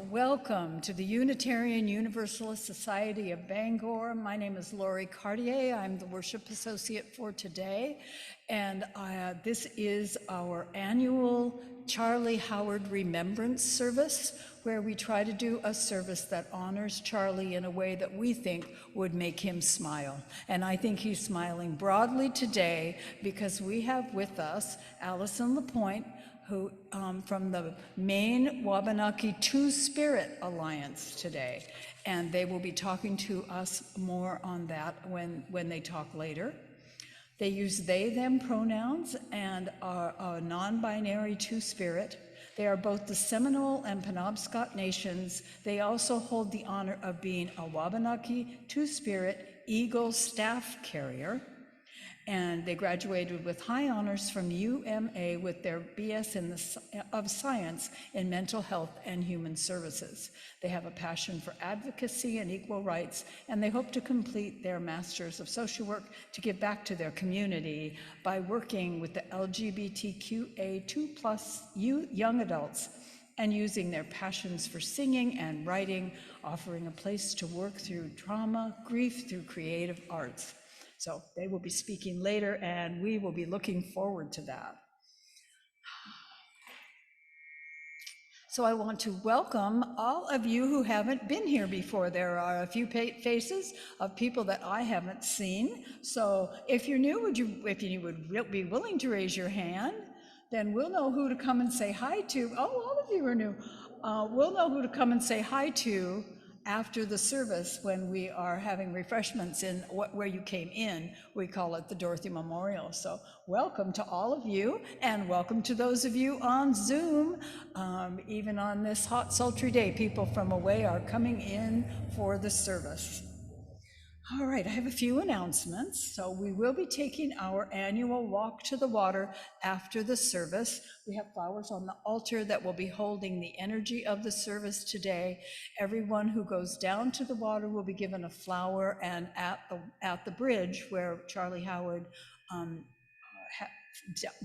Welcome to the Unitarian Universalist Society of Bangor. My name is Lori Cartier. I'm the worship associate for today. And this is our annual Charlie Howard Remembrance Service, where we try to do a service that honors Charlie in a way that we think would make him smile. And I think he's smiling broadly today because we have with us Allyson LaPoint, who from the Maine Wabanaki Two-Spirit Alliance today. And they will be talking to us more on that when they talk later. They use they, them pronouns and are a non-binary Two-Spirit. They are both the Seminole and Penobscot nations. They also hold the honor of being a Wabanaki Two-Spirit Eagle staff carrier. And they graduated with high honors from UMA with their BS of Science in Mental Health and Human Services. They have a passion for advocacy and equal rights, and they hope to complete their Masters of Social Work to give back to their community by working with the LGBTQA2+ young adults and using their passions for singing and writing, offering a place to work through trauma, grief through creative arts. So they will be speaking later, and we will be looking forward to that. So I want to welcome all of you who haven't been here before. There are a few faces of people that I haven't seen. So if you're new, if you would be willing to raise your hand, then we'll know who to come and say hi to. Oh, all of you are new. We'll know who to come and say hi to after the service when we are having refreshments in where you came in. We call it the Dorothy Memorial. So welcome to all of you, and welcome to those of you on Zoom. Even on this hot, sultry day, people from away are coming in for the service. All right, I have a few announcements. So we will be taking our annual walk to the water after the service. We have flowers on the altar that will be holding the energy of the service today. Everyone who goes down to the water will be given a flower, and at the bridge where Charlie Howard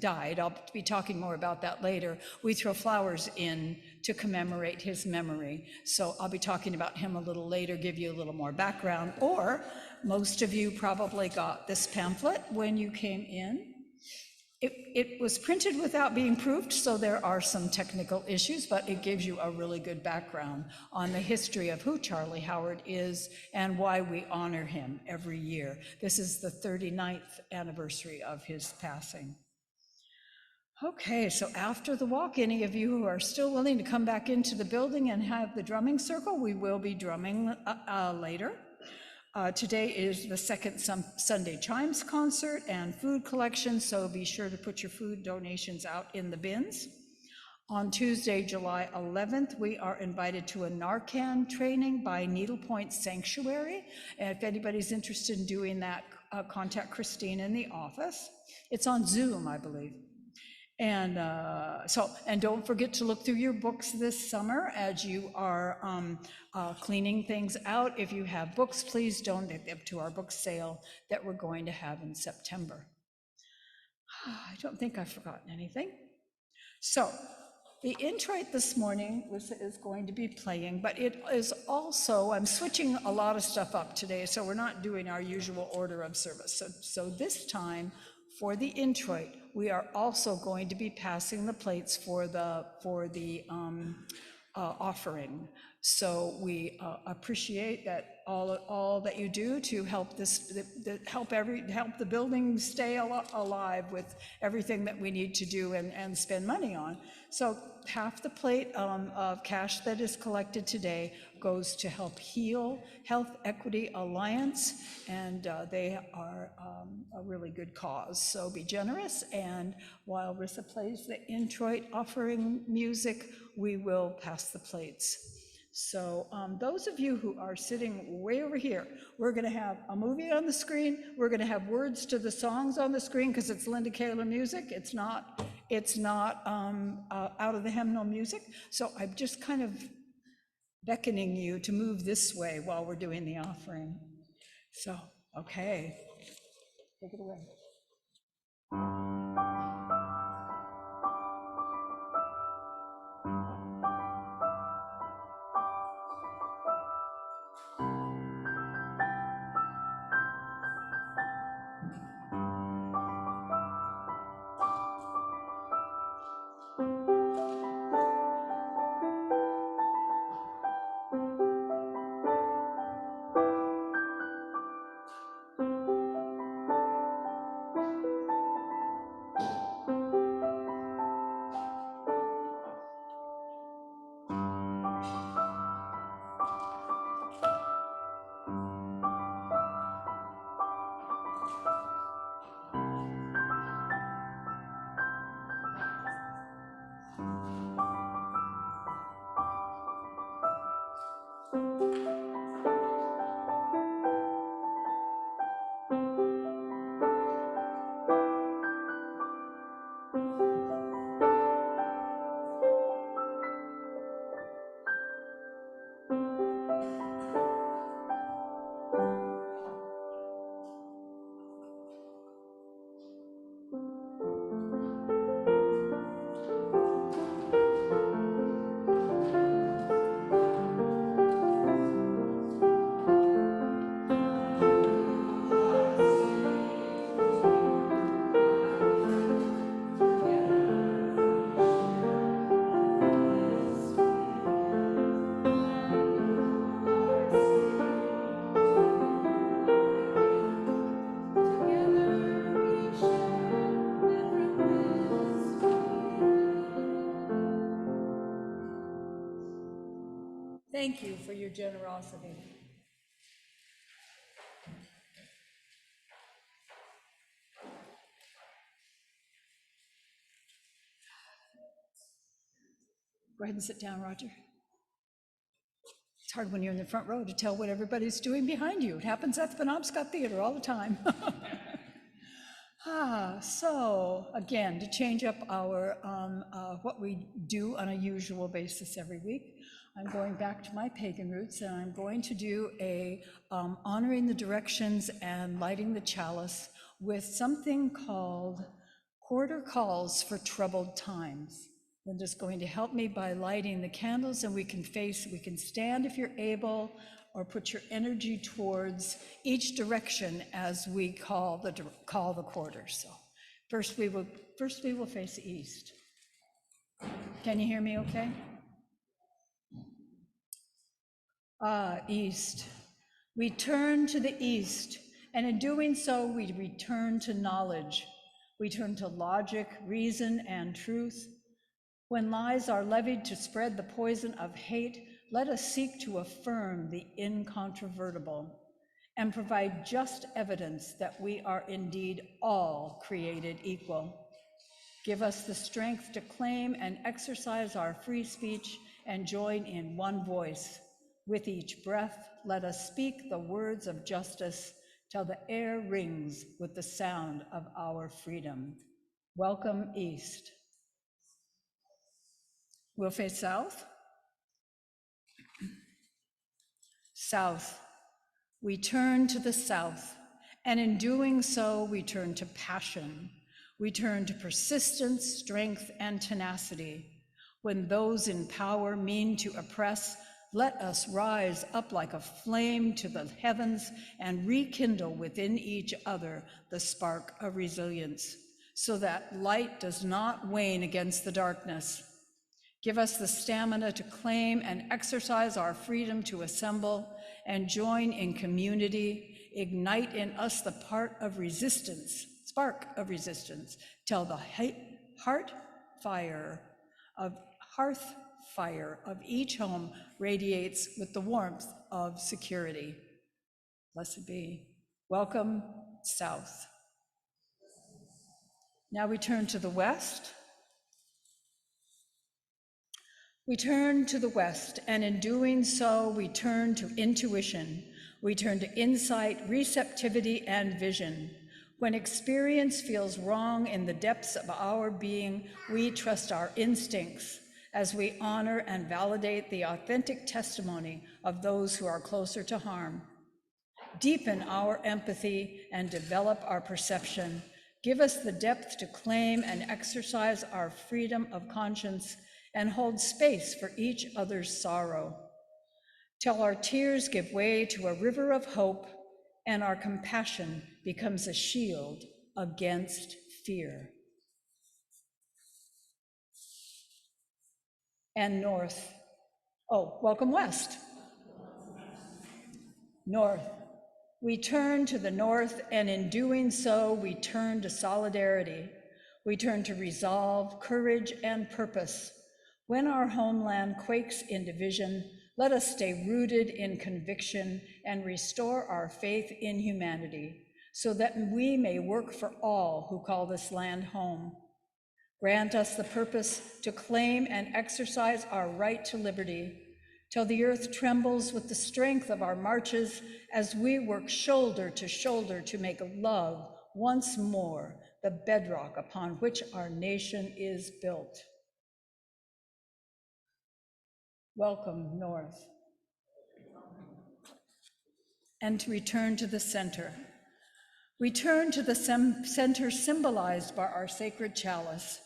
died, I'll be talking more about that later, we throw flowers in to commemorate his memory. So I'll be talking about him a little later, give you a little more background. Or most of you probably got this pamphlet when you came in. It was printed without being proofed, so there are some technical issues, but it gives you a really good background on the history of who Charlie Howard is and why we honor him every year. This is the 39th anniversary of his passing. Okay, so after the walk, any of you who are still willing to come back into the building and have the drumming circle, we will be drumming later. Today is the second Sunday Chimes concert and food collection, so be sure to put your food donations out in the bins. On Tuesday, July 11th, we are invited to a Narcan training by LaPoint Sanctuary. And if anybody's interested in doing that, contact Christine in the office. It's on Zoom, I believe. And and don't forget to look through your books this summer as you are cleaning things out. If you have books, please donate them to our book sale that we're going to have in September. I don't think I've forgotten anything. So the introit this morning is going to be playing, but it is also, I'm switching a lot of stuff up today, so we're not doing our usual order of service. So this time, for the introit, we are also going to be passing the plates for the offering. So we appreciate that all that you do to help help the building stay alive with everything that we need to do and spend money on. So half the plate of cash that is collected today goes to Help Heal Health Equity Alliance, and they are a really good cause. So be generous, and while Rissa plays the introit offering music, we will pass the plates. So those of you who are sitting way over here, we're going to have a movie on the screen. We're going to have words to the songs on the screen because it's Linda Kaler music. It's not out of the hymnal music. So I'm just kind of beckoning you to move this way while we're doing the offering. So, okay, take it away. Thank you for your generosity. Go ahead and sit down, Roger. It's hard when you're in the front row to tell what everybody's doing behind you. It happens at the Penobscot Theater all the time. So again, to change up our what we do on a usual basis every week, I'm going back to my pagan roots, and I'm going to do a honoring the directions and lighting the chalice with something called quarter calls for troubled times. Linda's going to help me by lighting the candles, and we can stand if you're able, or put your energy towards each direction as we call the quarters. So first we will face east. Can you hear me okay? East. We turn to the east, and in doing so, we return to knowledge. We turn to logic, reason, and truth. When lies are levied to spread the poison of hate, let us seek to affirm the incontrovertible and provide just evidence that we are indeed all created equal. Give us the strength to claim and exercise our free speech and join in one voice. With each breath, let us speak the words of justice till the air rings with the sound of our freedom. Welcome, East. We'll face south. South. We turn to the south, and in doing so, we turn to passion. We turn to persistence, strength, and tenacity. When those in power mean to oppress, let us rise up like a flame to the heavens and rekindle within each other the spark of resilience, so that light does not wane against the darkness. Give us the stamina to claim and exercise our freedom to assemble and join in community. Ignite in us the spark of resistance, till the hearth fire of each home radiates with the warmth of security. Blessed be. Welcome, South. Now we turn to the west. We turn to the west, and in doing so, we turn to intuition. We turn to insight, receptivity, and vision. When experience feels wrong in the depths of our being, we trust our instincts as we honor and validate the authentic testimony of those who are closer to harm. Deepen our empathy and develop our perception. Give us the depth to claim and exercise our freedom of conscience and hold space for each other's sorrow. Till our tears give way to a river of hope and our compassion becomes a shield against fear. And north. Oh, welcome west. North. We turn to the north, and in doing so, we turn to solidarity. We turn to resolve, courage, and purpose. When our homeland quakes in division, let us stay rooted in conviction and restore our faith in humanity, so that we may work for all who call this land home. Grant us the purpose to claim and exercise our right to liberty, till the earth trembles with the strength of our marches as we work shoulder to make love once more the bedrock upon which our nation is built. Welcome, North. And to return to the center. We turn to the center symbolized by our sacred chalice,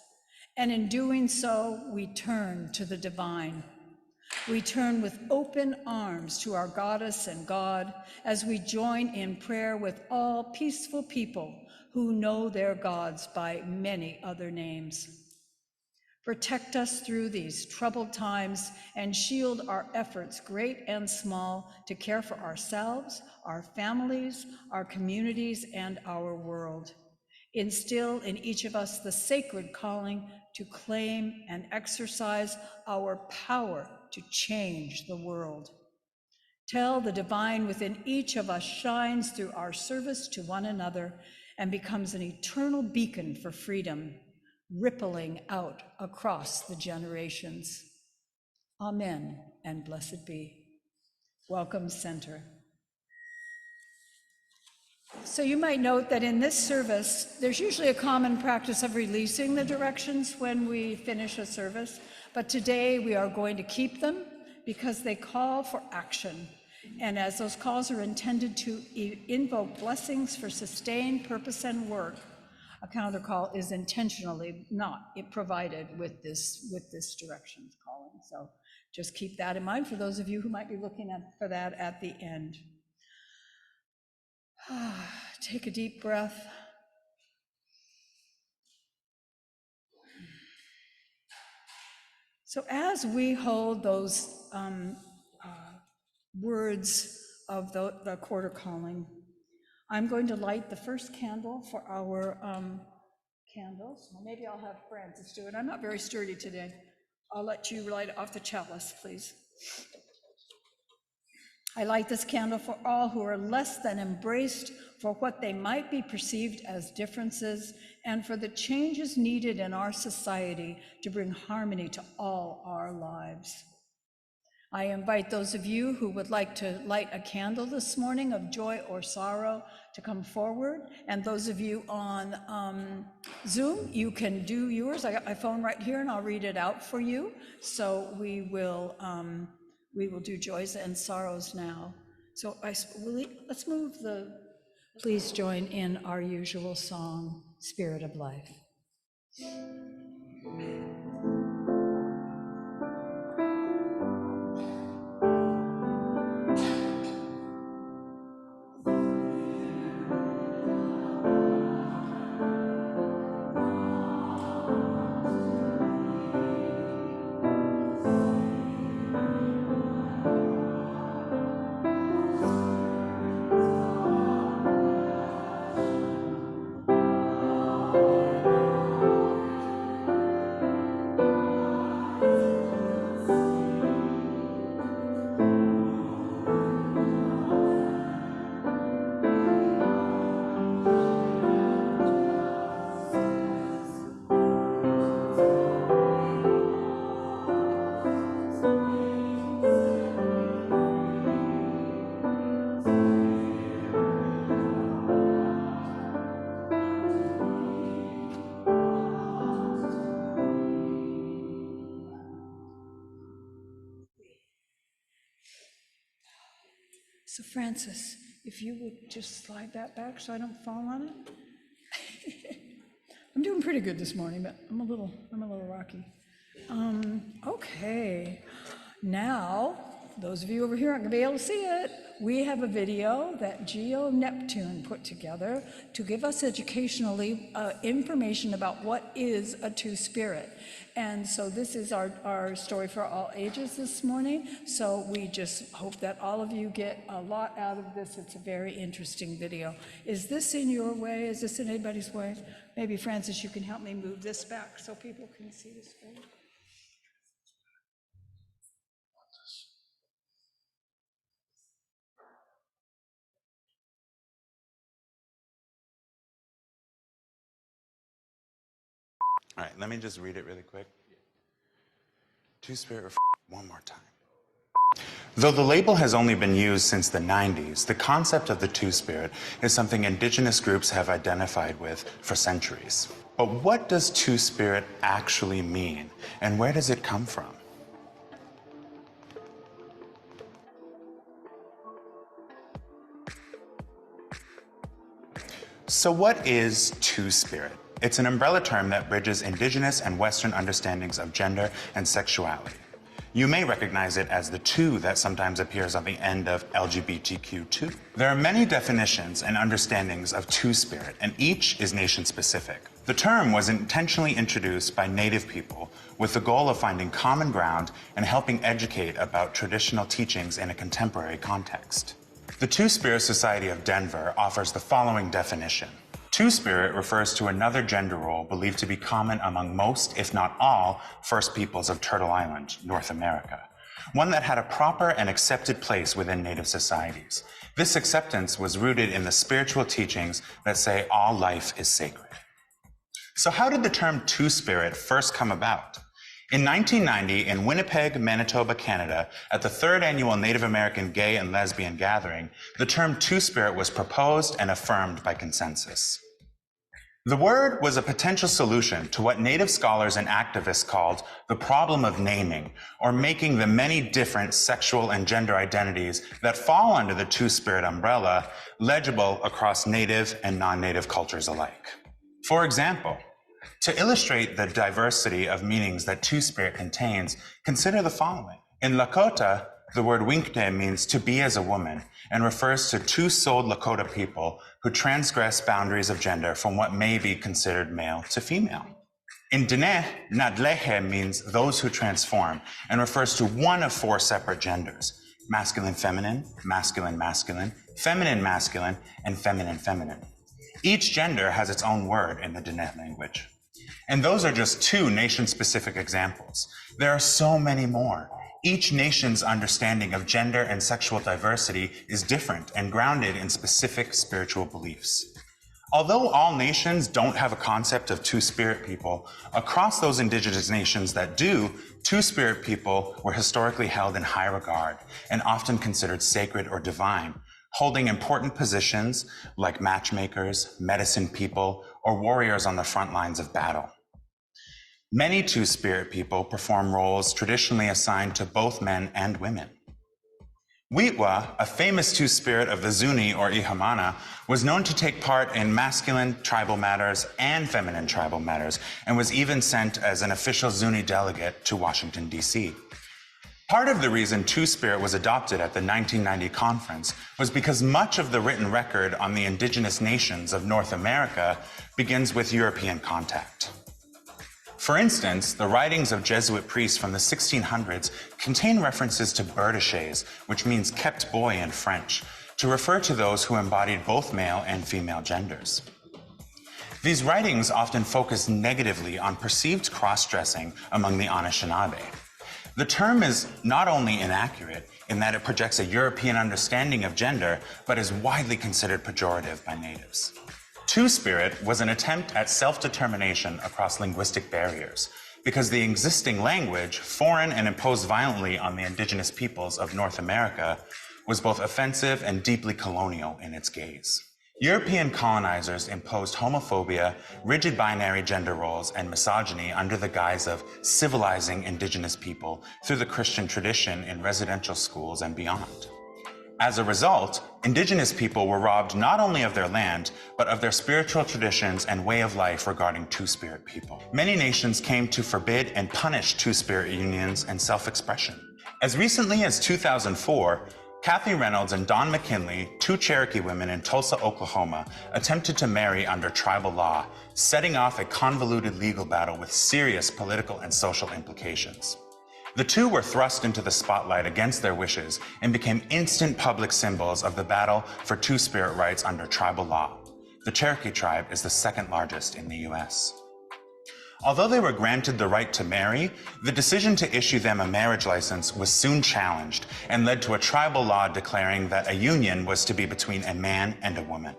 and in doing so, we turn to the divine. We turn with open arms to our goddess and God as we join in prayer with all peaceful people who know their gods by many other names. Protect us through these troubled times and shield our efforts, great and small, to care for ourselves, our families, our communities, and our world. Instill in each of us the sacred calling to claim and exercise our power to change the world. Till the divine within each of us shines through our service to one another and becomes an eternal beacon for freedom, rippling out across the generations. Amen, and blessed be. Welcome, Center. So you might note that in this service, there's usually a common practice of releasing the directions when we finish a service, but today we are going to keep them because they call for action. And as those calls are intended to invoke blessings for sustained purpose and work, a counter call is intentionally not provided with this directions calling. So just keep that in mind for those of you who might be looking for that at the end. Take a deep breath. So as we hold those words of the quarter calling, I'm going to light the first candle for our candles. Well, maybe I'll have Francis do it. I'm not very sturdy today. I'll let you light off the chalice, please. I light this candle for all who are less than embraced for what they might be perceived as differences, and for the changes needed in our society to bring harmony to all our lives. I invite those of you who would like to light a candle this morning of joy or sorrow to come forward, and those of you on Zoom, you can do yours. I got my phone right here and I'll read it out for you. So we will do joys and sorrows now. So let's move please join in our usual song, Spirit of Life. So Francis, if you would just slide that back so I don't fall on it. I'm doing pretty good this morning, but I'm a little rocky. Okay, now, those of you over here aren't gonna be able to see it. We have a video that Geo Neptune put together to give us educationally information about what is a two-spirit. And so this is our story for all ages this morning. So we just hope that all of you get a lot out of this. It's a very interesting video. Is this in your way? Is this in anybody's way? Maybe Francis, you can help me move this back so people can see this video. All right, let me just read it really quick. Two-spirit, one more time. Though the label has only been used since the 90s, the concept of the Two-Spirit is something indigenous groups have identified with for centuries. But what does Two-Spirit actually mean, and where does it come from? So what is Two-Spirit? It's an umbrella term that bridges indigenous and Western understandings of gender and sexuality. You may recognize it as the two that sometimes appears on the end of LGBTQ2. There are many definitions and understandings of Two-Spirit, and each is nation-specific. The term was intentionally introduced by Native people with the goal of finding common ground and helping educate about traditional teachings in a contemporary context. The Two-Spirit Society of Denver offers the following definition. Two-Spirit refers to another gender role believed to be common among most, if not all, First Peoples of Turtle Island, North America. One that had a proper and accepted place within Native societies. This acceptance was rooted in the spiritual teachings that say all life is sacred. So how did the term Two-Spirit first come about? In 1990, in Winnipeg, Manitoba, Canada, at the 3rd Annual Native American Gay and Lesbian Gathering, the term Two-Spirit was proposed and affirmed by consensus. The word was a potential solution to what Native scholars and activists called the problem of naming, or making the many different sexual and gender identities that fall under the Two-Spirit umbrella legible across Native and non-Native cultures alike. For example, to illustrate the diversity of meanings that Two-Spirit contains, consider the following. In Lakota, the word winkte means to be as a woman and refers to two-souled Lakota people who transgress boundaries of gender from what may be considered male to female. In Dene, nadlehe means those who transform and refers to one of 4 separate genders: masculine-feminine, masculine-masculine, feminine-masculine, and feminine-feminine. Each gender has its own word in the Dene language. And those are just 2 nation-specific examples. There are so many more. Each nation's understanding of gender and sexual diversity is different and grounded in specific spiritual beliefs. Although all nations don't have a concept of Two-Spirit people, across those indigenous nations that do, Two-Spirit people were historically held in high regard and often considered sacred or divine, holding important positions like matchmakers, medicine people, or warriors on the front lines of battle. Many Two-Spirit people perform roles traditionally assigned to both men and women. Witwa, a famous Two-Spirit of the Zuni or Ihamana, was known to take part in masculine tribal matters and feminine tribal matters, and was even sent as an official Zuni delegate to Washington, D.C. Part of the reason Two-Spirit was adopted at the 1990 conference was because much of the written record on the indigenous nations of North America begins with European contact. For instance, the writings of Jesuit priests from the 1600s contain references to berdaches, which means kept boy in French, to refer to those who embodied both male and female genders. These writings often focus negatively on perceived cross-dressing among the Anishinaabe. The term is not only inaccurate in that it projects a European understanding of gender, but is widely considered pejorative by natives. Two-Spirit was an attempt at self-determination across linguistic barriers, because the existing language, foreign and imposed violently on the indigenous peoples of North America, was both offensive and deeply colonial in its gaze. European colonizers imposed homophobia, rigid binary gender roles, and misogyny under the guise of civilizing indigenous people through the Christian tradition in residential schools and beyond. As a result, indigenous people were robbed not only of their land, but of their spiritual traditions and way of life regarding Two-Spirit people. Many nations came to forbid and punish Two-Spirit unions and self-expression. As recently as 2004, Kathy Reynolds and Dawn McKinley, 2 Cherokee women in Tulsa, Oklahoma, attempted to marry under tribal law, setting off a convoluted legal battle with serious political and social implications. The 2 were thrust into the spotlight against their wishes and became instant public symbols of the battle for Two-Spirit rights under tribal law. The Cherokee tribe is the 2nd largest in the U.S. Although they were granted the right to marry, the decision to issue them a marriage license was soon challenged and led to a tribal law declaring that a union was to be between a man and a woman.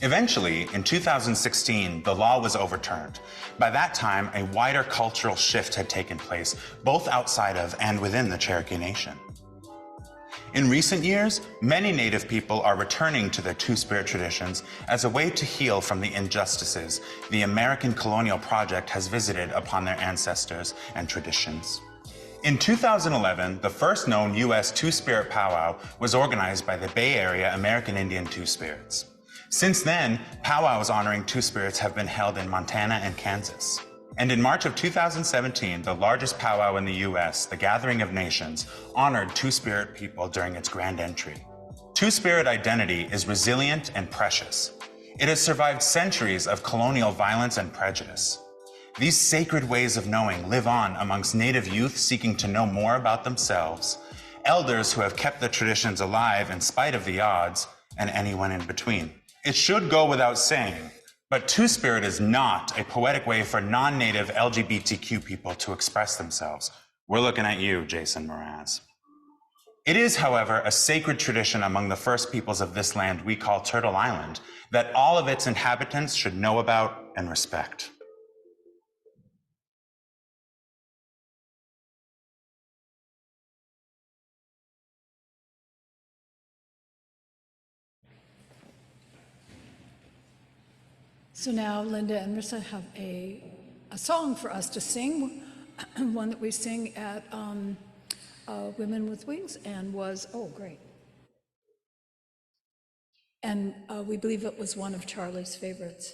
Eventually, in 2016, the law was overturned. By that time, a wider cultural shift had taken place, both outside of and within the Cherokee Nation. In recent years, many Native people are returning to their Two-Spirit traditions as a way to heal from the injustices the American colonial project has visited upon their ancestors and traditions. In 2011, the first known U.S. Two-Spirit powwow was organized by the Bay Area American Indian Two-Spirits. Since then, powwows honoring Two-Spirits have been held in Montana and Kansas. And in March of 2017, the largest powwow in the U.S., the Gathering of Nations, honored Two-Spirit people during its grand entry. Two-Spirit identity is resilient and precious. It has survived centuries of colonial violence and prejudice. These sacred ways of knowing live on amongst Native youth seeking to know more about themselves, elders who have kept the traditions alive in spite of the odds, and anyone in between. It should go without saying, but Two-Spirit is not a poetic way for non-Native LGBTQ people to express themselves. We're looking at you, Jason Mraz. It is, however, a sacred tradition among the first peoples of this land we call Turtle Island that all of its inhabitants should know about and respect. So now Linda and Marissa have a song for us to sing, one that we sing at Women with Wings, and was, oh, great. And we believe it was one of Charlie's favorites.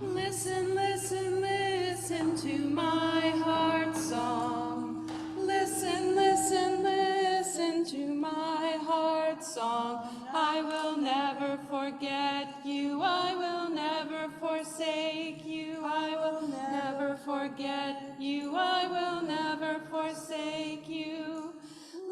Listen, listen, listen to my heart song. Listen, listen, listen to my heart song. I will never forget you. I will never forsake you. I will never forget you. I will never forsake you.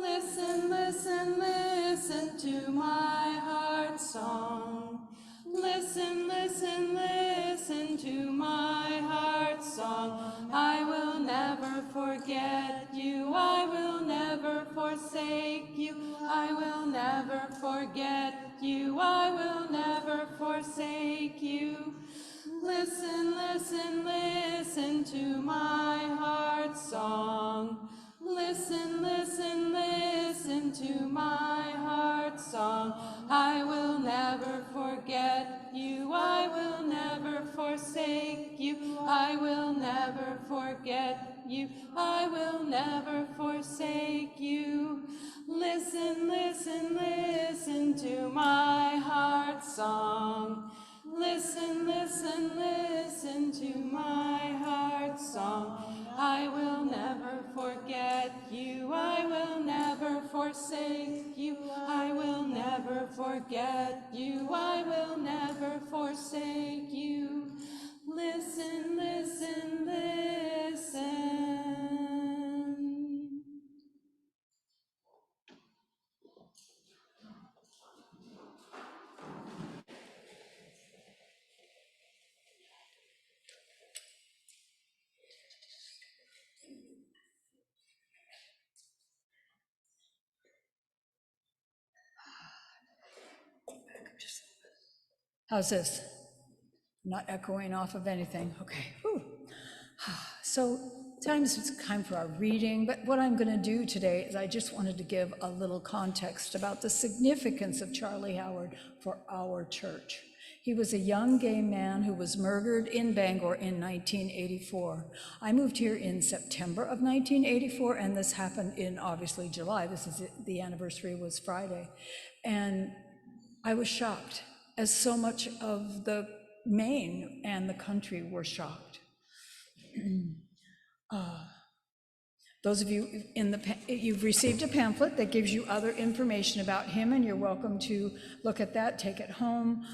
Listen, listen, listen to my heart song. Listen, listen, listen to my heart song. I will never forget you. I will never forsake you. I will never forget you. I will never forsake you. Listen, listen, listen to my heart song. Listen, listen, listen to my heart song. I will never forget you. I will never forsake you. I will never forget you. I will never forsake you. Listen, listen, listen to my heart song. Listen, listen, listen to my heart song. I will never forget you. I will never forsake you. I will never forget you. I will never forsake you. Listen, listen, listen. How's this? Not echoing off of anything. Okay. Whew. So it's time for our reading, but what I'm going to do today is I just wanted to give a little context about the significance of Charlie Howard for our church. He was a young gay man who was murdered in Bangor in 1984. I moved here in September of 1984, and this happened in obviously July. The anniversary was Friday. And I was shocked, as so much of the Maine and the country were shocked. Those of you you've received a pamphlet that gives you other information about him, and you're welcome to look at that, take it home.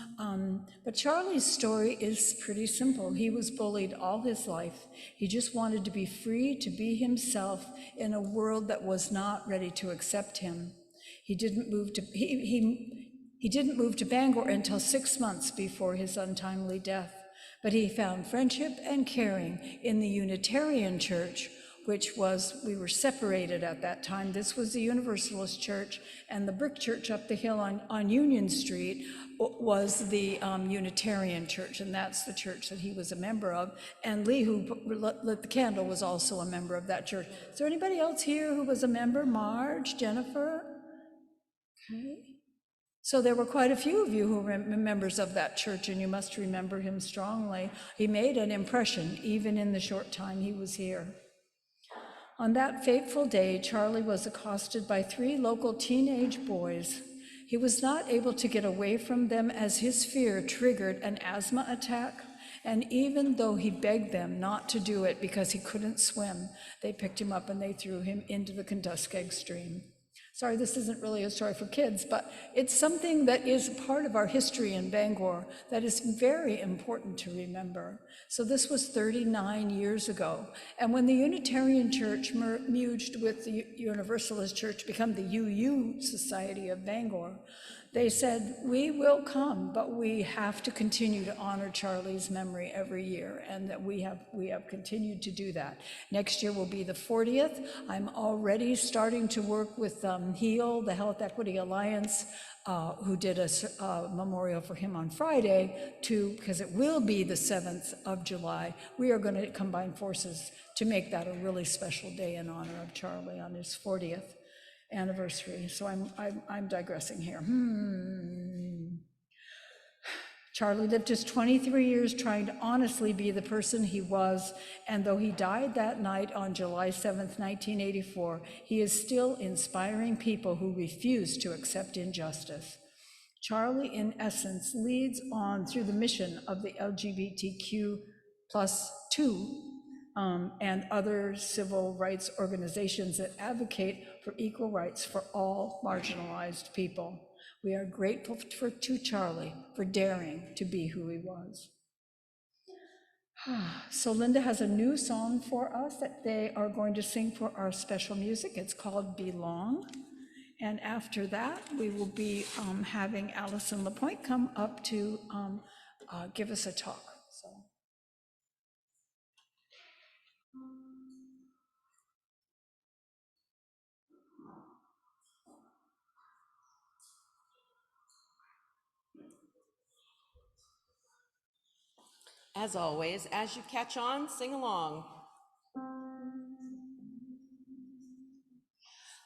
But Charlie's story is pretty simple. He was bullied all his life. He just wanted to be free to be himself in a world that was not ready to accept him. He didn't move to Bangor until 6 months before his untimely death, but he found friendship and caring in the Unitarian Church, which was, we were separated at that time. This was the Universalist Church, and the brick church up the hill on Union Street was the Unitarian Church, and that's the church that he was a member of. And Lee, who lit the candle, was also a member of that church. Is there anybody else here who was a member? Marge, Jennifer? Okay. So there were quite a few of you who were members of that church, and you must remember him strongly. He made an impression, even in the short time he was here. On that fateful day, Charlie was accosted by 3 local teenage boys. He was not able to get away from them as his fear triggered an asthma attack, and even though he begged them not to do it because he couldn't swim, they picked him up and they threw him into the Kentuskeg Stream. Sorry, this isn't really a story for kids, but it's something that is part of our history in Bangor that is very important to remember. So this was 39 years ago. And when the Unitarian Church merged with the Universalist Church, become the UU Society of Bangor, they said, we will come, but we have to continue to honor Charlie's memory every year, and that we have continued to do that. Next year will be the 40th. I'm already starting to work with HEAL, the Health Equity Alliance, who did a memorial for him on Friday, because it will be the 7th of July. We are going to combine forces to make that a really special day in honor of Charlie on his 40th anniversary. So I'm digressing here. Charlie lived his 23 years trying to honestly be the person he was, and though he died that night on July 7th, 1984, he is still inspiring people who refuse to accept injustice. Charlie, in essence, leads on through the mission of the LGBTQ+2 and other civil rights organizations that advocate for equal rights for all marginalized people. We are grateful to Charlie for daring to be who he was. So Linda has a new song for us that they are going to sing for our special music. It's called Belong. And after that, we will be having Allyson LaPoint come up to give us a talk. So. As always, as you catch on, sing along.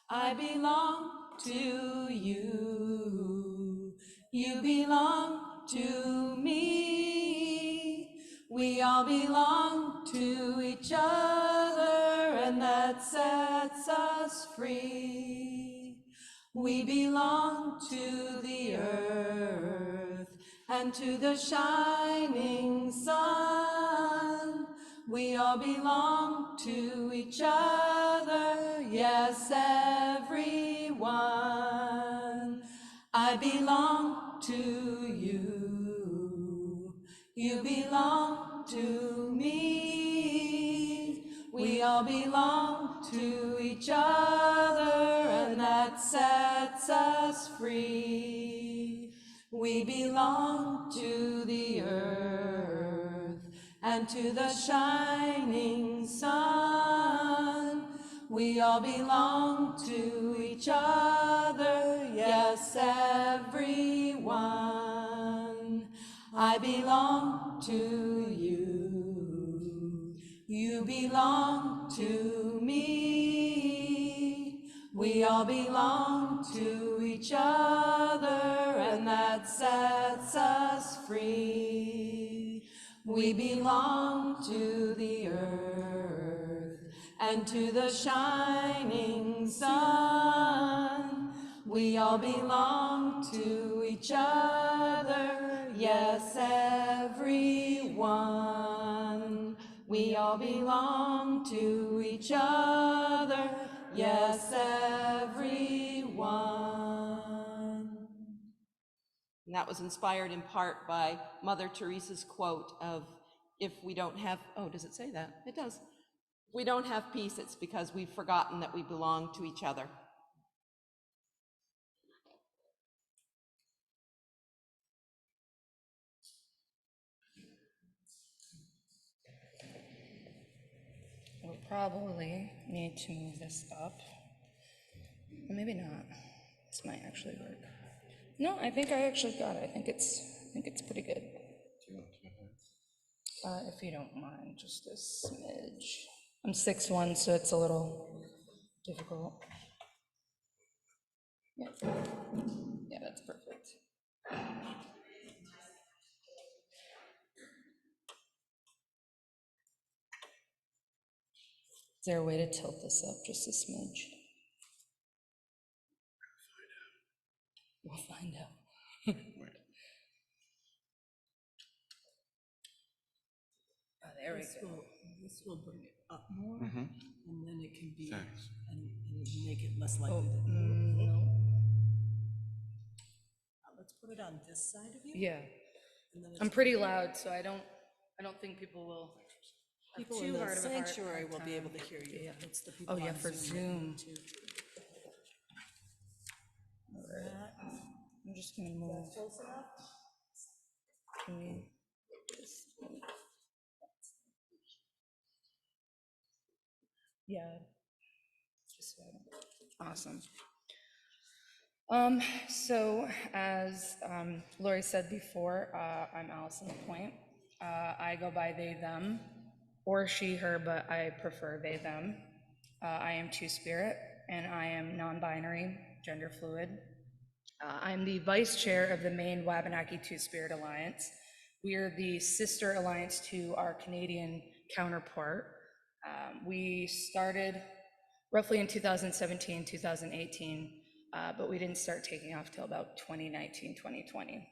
I belong to you. You belong to me. We all belong to each other, and that sets us free. We belong to the earth and to the shining sun. We all belong to each other, yes, everyone. I belong to you. You belong to me. We all belong to each other, and that sets us free. We belong to the earth and to the shining sun. We all belong to each other, yes, everyone. I belong to you. You belong to me. We all belong to each other, and that sets us free. We belong to the earth and to the shining sun. We all belong to each other, yes, everyone. We all belong to each other, yes, everyone. And that was inspired in part by Mother Teresa's quote of, if we don't have, oh, does it say that? It does. If we don't have peace, it's because we've forgotten that we belong to each other. probably need to move this up. Or maybe not. This might actually work. No, I think I actually got it. I think it's pretty good. If you don't mind, just a smidge. I'm 6'1", so it's a little difficult. Yeah, yeah, that's perfect. Is there a way to tilt this up just a smidge? We'll find out. Oh, there we go. This will bring it up more, and then it can be, and make it less likely that. No. Let's put it on this side of you. Yeah, And then I'm pretty loud, so I don't think people will have people in too the hard of a hard sanctuary will be able time. to hear you. Yeah. It's the people Oh yeah, on for Zoom. too. I'm just gonna move. Can we just move? Yeah. Just so I don't- Awesome. So as Lori said before, I'm Allyson LaPoint. I go by they, them, or she, her, but I prefer they, them. I am two-spirit, and I am non-binary, gender fluid. I'm the vice chair of the main Wabanaki Two-Spirit Alliance. We are the sister alliance to our Canadian counterpart. We started roughly in 2017, 2018, but we didn't start taking off till about 2019, 2020.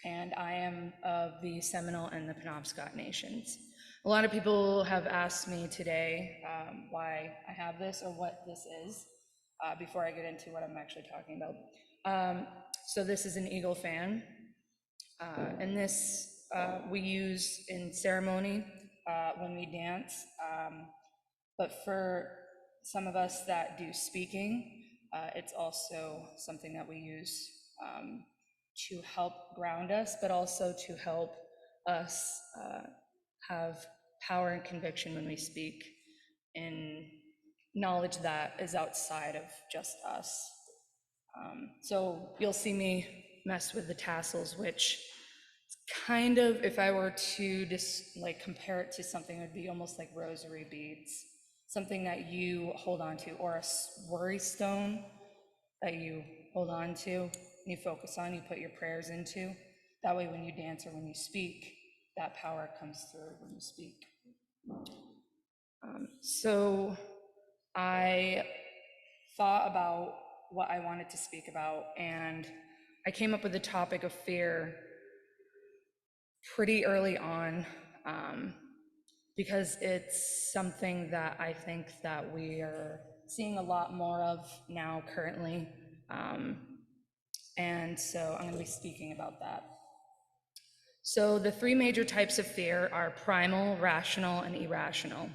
And I am of the Seminole and the Penobscot nations. A lot of people have asked me today why I have this or what this is, before I get into what I'm actually talking about. So this is an eagle fan, and this we use in ceremony when we dance, but for some of us that do speaking, it's also something that we use to help ground us, but also to help us have power and conviction when we speak in knowledge that is outside of just us. So you'll see me mess with the tassels, which kind of, if I were to just like compare it to something, it would be almost like rosary beads, something that you hold on to, or a worry stone that you hold on to, you focus on, you put your prayers into. That way when you dance or when you speak, that power comes through when you speak. So I thought about what I wanted to speak about, and I came up with the topic of fear pretty early on, because it's something that I think that we are seeing a lot more of now currently. And so I'm going to be speaking about that. So the three major types of fear are primal, rational, and irrational.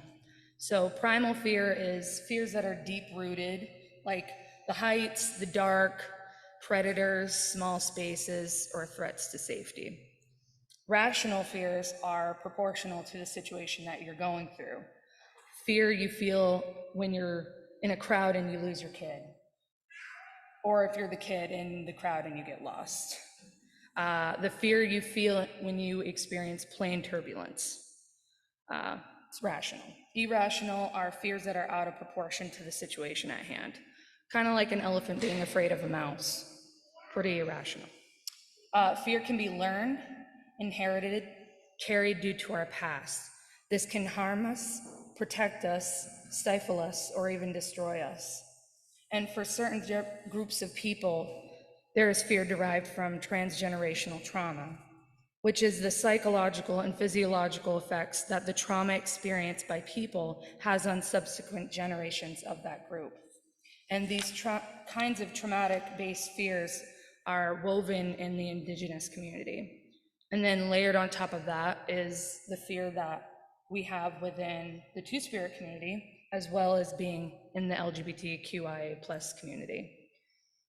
So primal fear is fears that are deep-rooted, like the heights, the dark, predators, small spaces, or threats to safety. Rational fears are proportional to the situation that you're going through. Fear you feel when you're in a crowd and you lose your kid, or if you're the kid in the crowd and you get lost. The fear you feel when you experience plane turbulence. It's rational. Irrational are fears that are out of proportion to the situation at hand. Kind of like an elephant being afraid of a mouse. Pretty irrational. Fear can be learned, inherited, carried due to our past. This can harm us, protect us, stifle us, or even destroy us. And for certain groups of people, there is fear derived from transgenerational trauma, which is the psychological and physiological effects that the trauma experienced by people has on subsequent generations of that group. And these kinds of traumatic-based fears are woven in the Indigenous community. And then layered on top of that is the fear that we have within the Two-Spirit community, as well as being in the LGBTQIA+ community.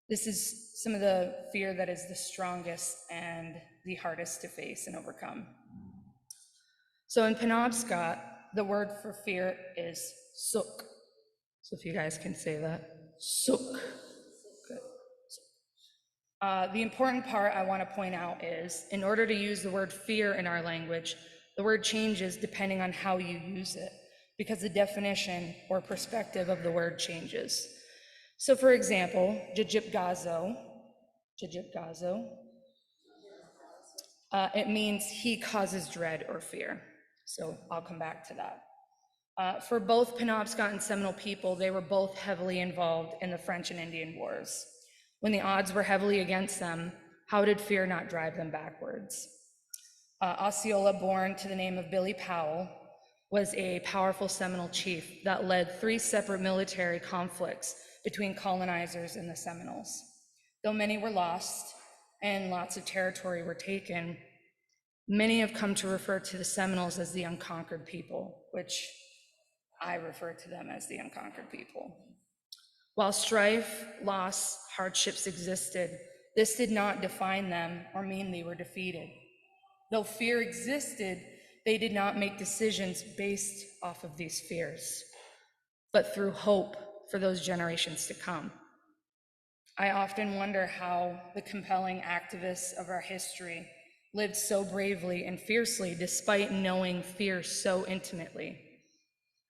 This is some of the fear that is the strongest and the hardest to face and overcome. So in Penobscot, The word for fear is suk. So if you guys can say that, suk. Good. The important part I want to point out is, in order to use the word fear in our language, the word changes depending on how you use it, because the definition or perspective of the word changes. So for example, jajipgazo, it means he causes dread or fear. So I'll come back to that. For both Penobscot and Seminole people, they were both heavily involved in the French and Indian Wars. When the odds were heavily against them, how did fear not drive them backwards? Osceola, born to the name of Billy Powell, was a powerful Seminole chief that led 3 separate military conflicts between colonizers and the Seminoles. Though many were lost and lots of territory were taken, many have come to refer to the Seminoles as the unconquered people, which I refer to them as the unconquered people. While strife, loss, hardships existed, this did not define them or mean they were defeated. Though fear existed, they did not make decisions based off of these fears, but through hope for those generations to come. I often wonder how the compelling activists of our history lived so bravely and fiercely despite knowing fear so intimately.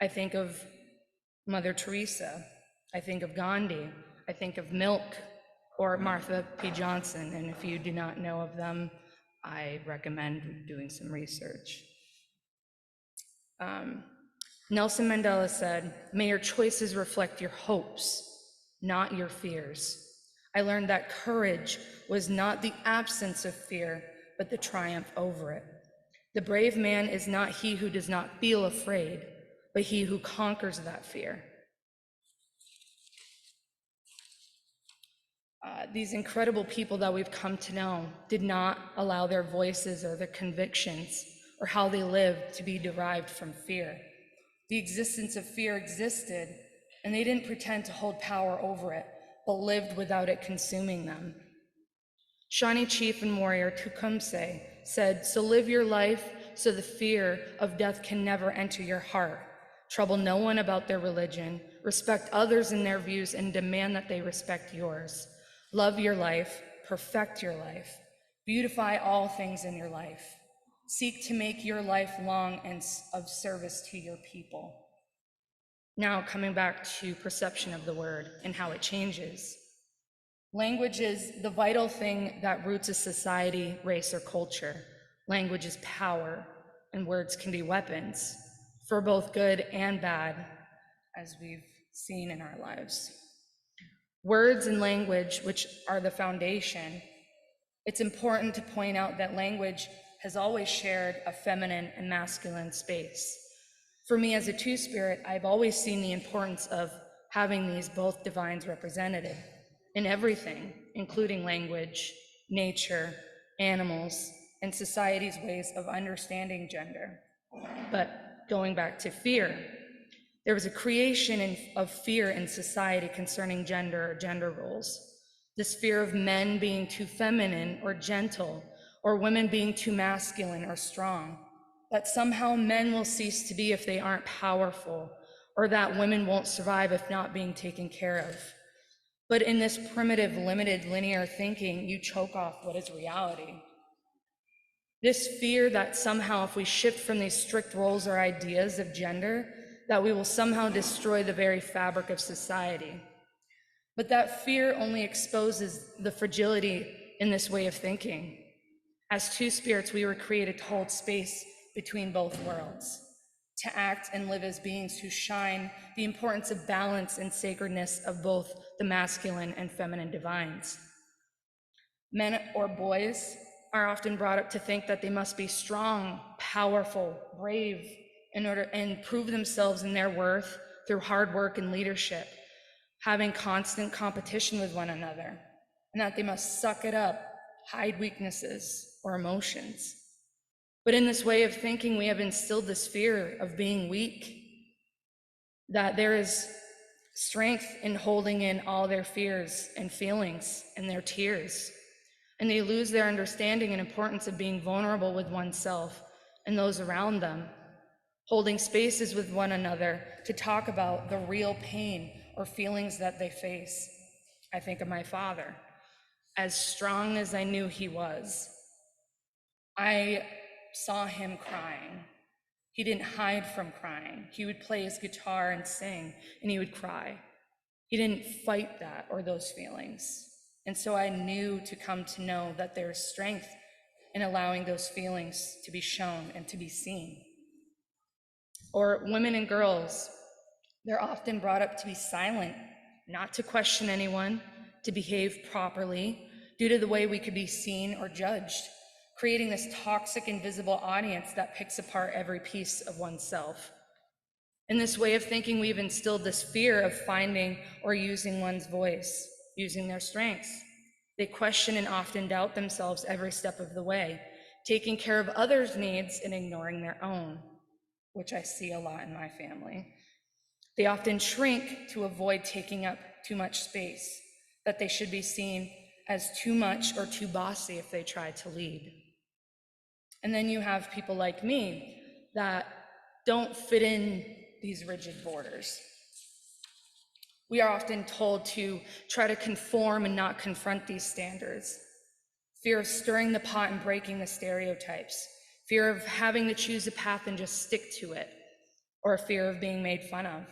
I think of Mother Teresa, I think of Gandhi, I think of Milk or Martha P. Johnson, and if you do not know of them, I recommend doing some research. Nelson Mandela said, "May your choices reflect your hopes, not your fears." I learned that courage was not the absence of fear, but the triumph over it. The brave man is not he who does not feel afraid, but he who conquers that fear. These incredible people that we've come to know did not allow their voices or their convictions or how they lived to be derived from fear. The existence of fear existed, and they didn't pretend to hold power over it, but lived without it consuming them. Shawnee chief and warrior Tecumseh said, "So live your life so the fear of death can never enter your heart. Trouble no one about their religion, respect others in their views, and demand that they respect yours. Love your life, perfect your life, beautify all things in your life. Seek to make your life long and of service to your people." Now, coming back to perception of the word and how it changes. Language is the vital thing that roots a society, race, or culture. Language is power, and words can be weapons for both good and bad, as we've seen in our lives. Words and language, which are the foundation, it's important to point out that language has always shared a feminine and masculine space. For me as a two-spirit, I've always seen the importance of having these both divines represented in everything, including language, nature, animals, and society's ways of understanding gender. But going back to fear, there was a creation of fear in society concerning gender or gender roles. This fear of men being too feminine or gentle, or women being too masculine or strong, that somehow men will cease to be if they aren't powerful, or that women won't survive if not being taken care of. But in this primitive, limited, linear thinking, you choke off what is reality. This fear that somehow if we shift from these strict roles or ideas of gender, that we will somehow destroy the very fabric of society. But that fear only exposes the fragility in this way of thinking. As two spirits, we were created to hold space between both worlds, to act and live as beings who shine the importance of balance and sacredness of both the masculine and feminine divines. Men or boys are often brought up to think that they must be strong, powerful, brave, in order and prove themselves in their worth through hard work and leadership, having constant competition with one another, and that they must suck it up, hide weaknesses or emotions. But in this way of thinking, we have instilled this fear of being weak, that there is strength in holding in all their fears and feelings and their tears, and they lose their understanding and importance of being vulnerable with oneself and those around them, holding spaces with one another to talk about the real pain or feelings that they face. I think of my father. As strong as I knew he was, I saw him crying. He didn't hide from crying. He would play his guitar and sing, and he would cry. He didn't fight that or those feelings. And so I knew to come to know that there's strength in allowing those feelings to be shown and to be seen. Or women and girls, they're often brought up to be silent, not to question anyone, to behave properly, due to the way we could be seen or judged, creating this toxic, invisible audience that picks apart every piece of oneself. In this way of thinking, we've instilled this fear of finding or using one's voice, using their strengths. They question and often doubt themselves every step of the way, taking care of others' needs and ignoring their own, which I see a lot in my family. They often shrink to avoid taking up too much space, that they should be seen as too much or too bossy if they try to lead. And then you have people like me that don't fit in these rigid borders. We are often told to try to conform and not confront these standards. Fear of stirring the pot and breaking the stereotypes. Fear of having to choose a path and just stick to it. Or a fear of being made fun of.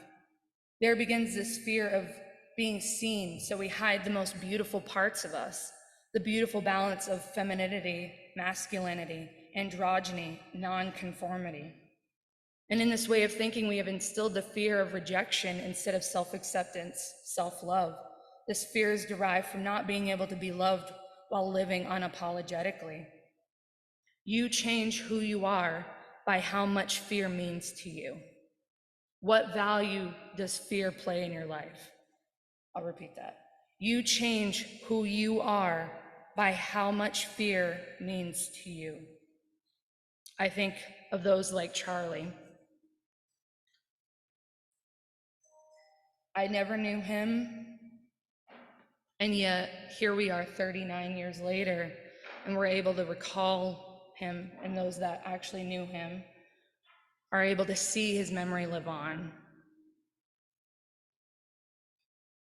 There begins this fear of being seen, so we hide the most beautiful parts of us, the beautiful balance of femininity, masculinity, androgyny, non-conformity. And in this way of thinking, we have instilled the fear of rejection instead of self-acceptance, self-love. This fear is derived from not being able to be loved while living unapologetically. You change who you are by how much fear means to you. What value does fear play in your life? I'll repeat that. You change who you are by how much fear means to you. I think of those like Charlie. I never knew him, and yet here we are 39 years later, and we're able to recall him, and those that actually knew him are able to see his memory live on.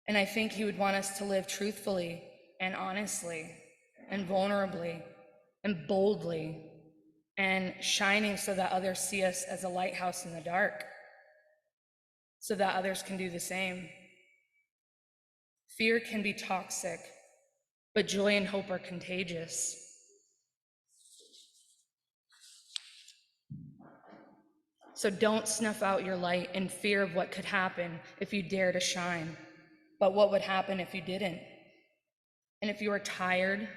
And I think he would want us to live truthfully and honestly and vulnerably and boldly and shining so that others see us as a lighthouse in the dark, so that others can do the same. Fear can be toxic, but joy and hope are contagious. So don't snuff out your light in fear of what could happen if you dare to shine, but what would happen if you didn't? And if you are tired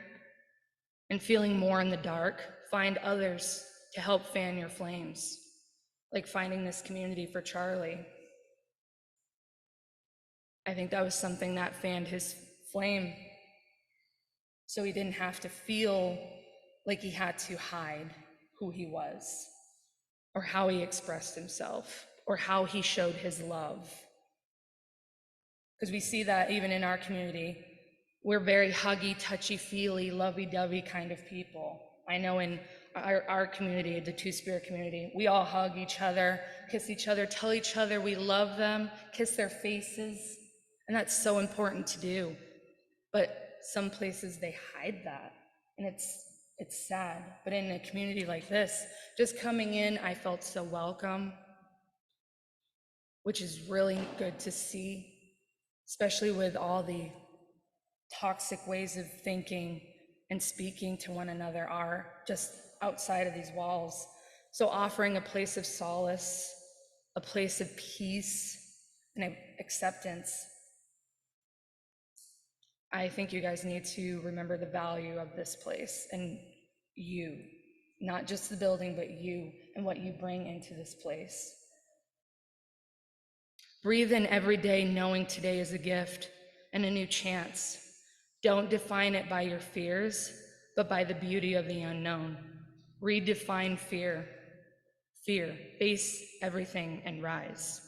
and feeling more in the dark, find others to help fan your flames, like finding this community for Charlie. I think that was something that fanned his flame, so he didn't have to feel like he had to hide who he was, or how he expressed himself, or how he showed his love. Because we see that even in our community, we're very huggy, touchy-feely, lovey-dovey kind of people. I know in our community, the Two-Spirit community, we all hug each other, kiss each other, tell each other we love them, kiss their faces, and that's so important to do. But some places they hide that, and it's sad. But in a community like this, just coming in, I felt so welcome, which is really good to see, especially with all the toxic ways of thinking and speaking to one another are just outside of these walls. So offering a place of solace, a place of peace, and acceptance. I think you guys need to remember the value of this place and you, not just the building, but you and what you bring into this place. Breathe in every day knowing today is a gift and a new chance. Don't define it by your fears, but by the beauty of the unknown. Redefine fear. Fear, face everything and rise.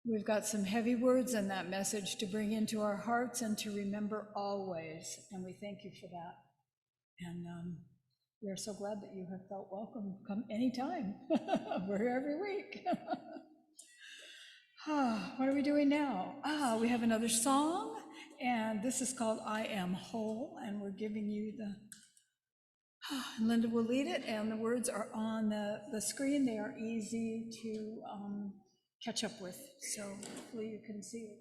We've got some heavy words in that message to bring into our hearts and to remember always, and we thank you for that. And we are so glad that you have felt welcome. Come anytime. We're here every week. What are we doing now? We have another song, and this is called I Am Whole, and we're giving you the, Linda will lead it, and the words are on the screen. They are easy to catch up with, so hopefully you can see it.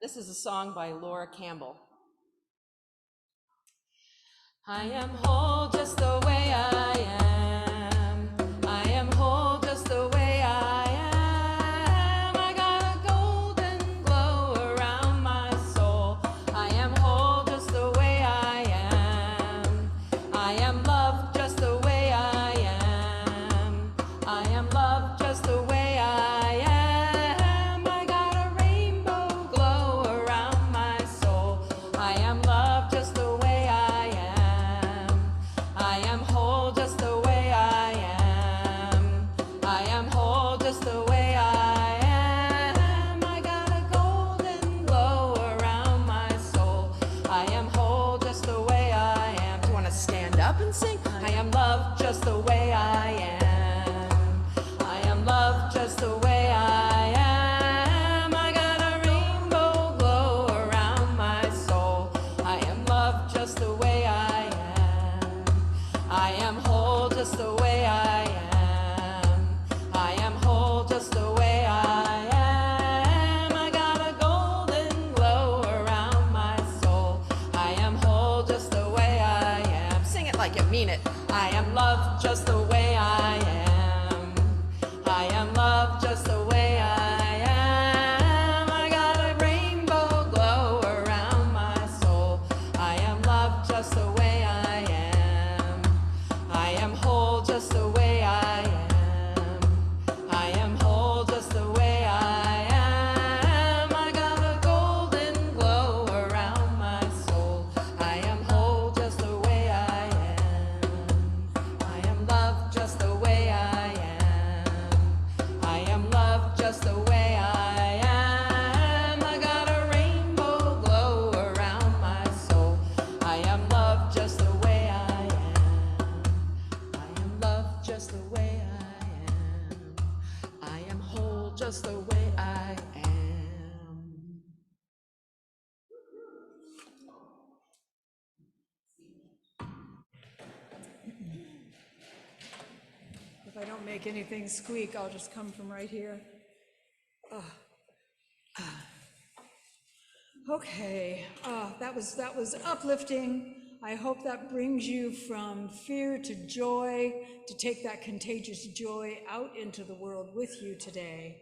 This is a song by Laura Campbell. I am whole just the way I am. I am whole just the way I am. I got a golden glow around my soul. I am whole just the way I am. I am loved just the way I am. I am loved just the way I am. I got a rainbow glow around my soul. I am loved just the way I am. I am whole just the way I am. I am whole just the way I am. I got a golden glow around my soul. I am whole just the way I am. Do you want to stand up and sing? I am loved just the way I am. I am loved just the way I am. I got a rainbow glow around my soul. I am loved just the way I am. I am whole just the way I am. I am whole just the way I am. I got a golden glow around my soul. I am whole just the way I am. Sing it like you mean it. I am loved just the way I am. I am loved just the way I am. I got a rainbow glow around my soul. I am loved just the way I am. I am whole just the way I am. I am whole just the way I am. I got a golden glow around my soul. I am whole just the way I am. I am loved just the way I am. I am loved just the way I am. I got a rainbow glow around my soul. I am loved just the way I am. I am loved just the way I am. I am whole just the way I am. If I don't make anything squeak, I'll just come from right here. Okay, that was uplifting. I hope that brings you from fear to joy, to take that contagious joy out into the world with you today.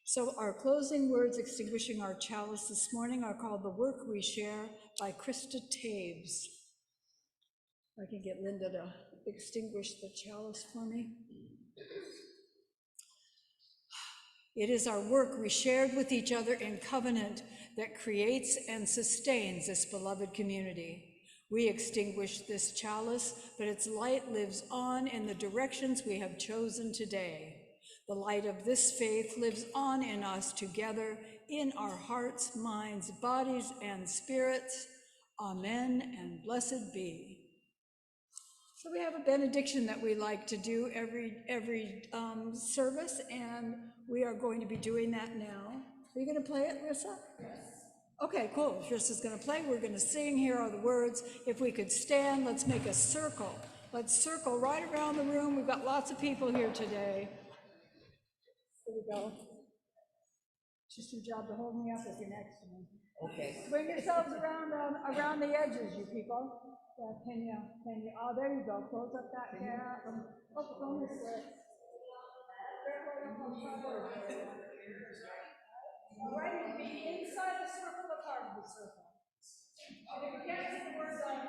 So our closing words extinguishing our chalice this morning are called The Work We Share by Krista Taves. If I can get Linda to extinguish the chalice for me. It is our work we shared with each other in covenant that creates and sustains this beloved community. We extinguish this chalice, but its light lives on in the directions we have chosen today. The light of this faith lives on in us together, in our hearts, minds, bodies, and spirits. Amen and blessed be. So we have a benediction that we like to do every service, and we are going to be doing that now. Are you going to play it, Rissa? Yes. Okay, cool. Rissa's going to play. We're going to sing. Here are the words. If we could stand, let's make a circle. Let's circle right around the room. We've got lots of people here today. Here we go. It's just your job to hold me up if you're next to me. Okay. Bring yourselves around the edges, you people. Yeah, can you, oh, there you go, close up that gap. Oh, go this way. All right, be inside the circle, the part of the circle. And if you can't see the words on